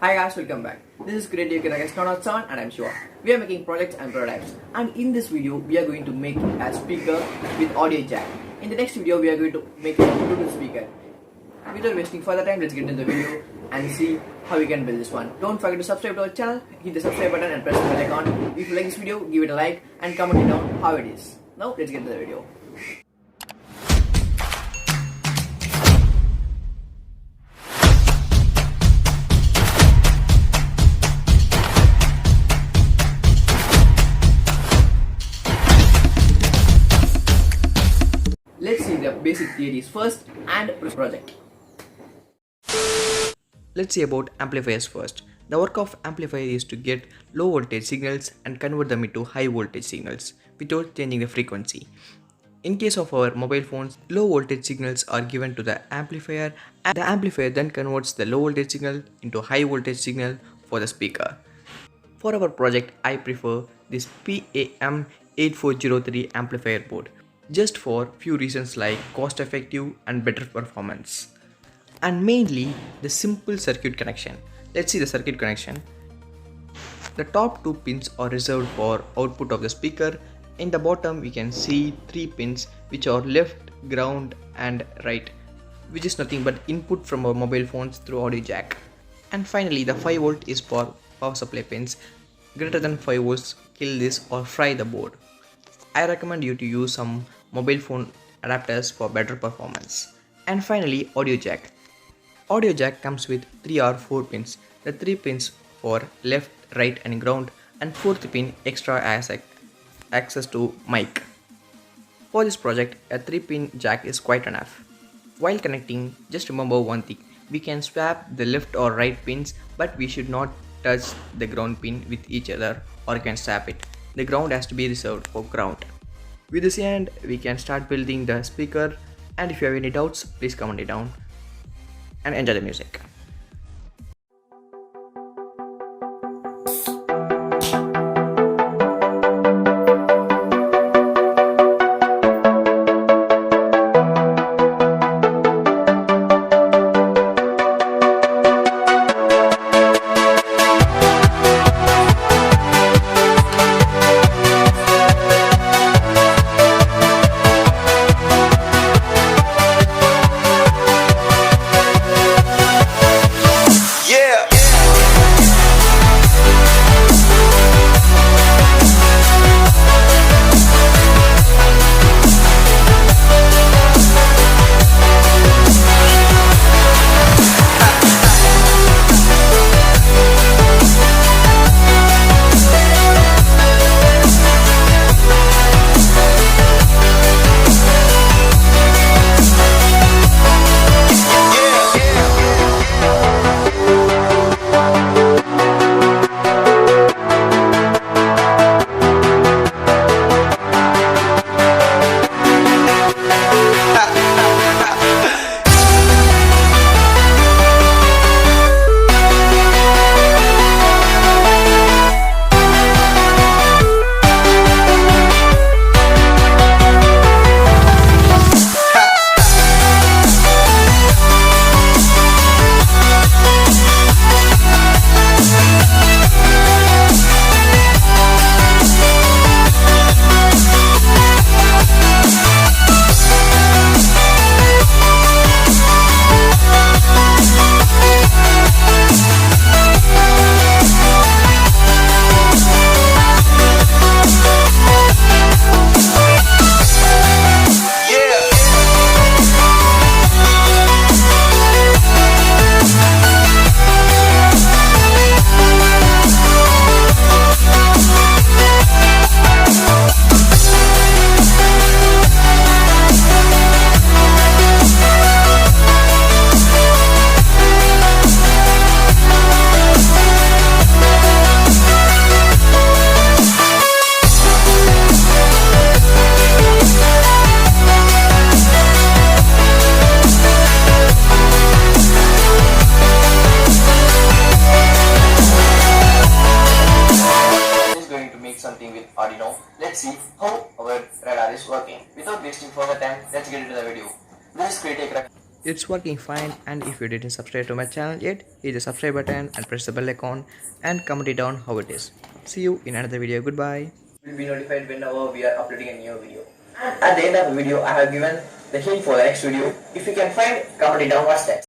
Hi guys, welcome back. This is Creative Kiragas Son and I'm Shiva. We are making projects and prototypes, and in this video we are going to make a speaker with audio jack. In the next video we are going to make a Bluetooth speaker. Without wasting further time, let's get into the video and see how we can build this one. Don't forget to subscribe to our channel, hit the subscribe button and press the bell icon. If you like this video, give it a like and comment it down how it is. Now let's get into the video. Let's see the basic theories first and project. Let's see about amplifiers first. The work of amplifier is to get low voltage signals and convert them into high voltage signals without changing the frequency. In case of our mobile phones, low voltage signals are given to the amplifier and the amplifier then converts the low voltage signal into high voltage signal for the speaker. For our project, I prefer this PAM8403 amplifier board just for few reasons like cost effective and better performance. And mainly the simple circuit connection. Let's see the circuit connection. The top two pins are reserved for output of the speaker. In the bottom we can see three pins which are left, ground and right, which is nothing but input from our mobile phones through audio jack. And finally the 5 volt is for power supply pins. Greater than 5 volts kill this or fry the board. I recommend you to use some mobile phone adapters for better performance. And finally audio jack. Audio jack comes with 3 or 4 pins. The 3 pins for left, right and ground, and 4th pin extra access to mic. For this project, a 3-pin jack is quite enough. While connecting, just remember one thing. We can swap the left or right pins, but we should not touch the ground pin with each other or can swap it. The ground has to be reserved for ground. With this in hand, we can start building the speaker, and if you have any doubts, please comment it down and enjoy the music. Let's see how our radar is working. Without wasting further time, let's get into the video. This is Creative Kiragas. It's working fine, and if you didn't subscribe to my channel yet, hit the subscribe button and press the bell icon and comment it down how it is. See you in another video. Goodbye. Will be notified whenever we are uploading a new video. And at the end of the video, I have given the hint for the next video. If you can find, comment it down what's that.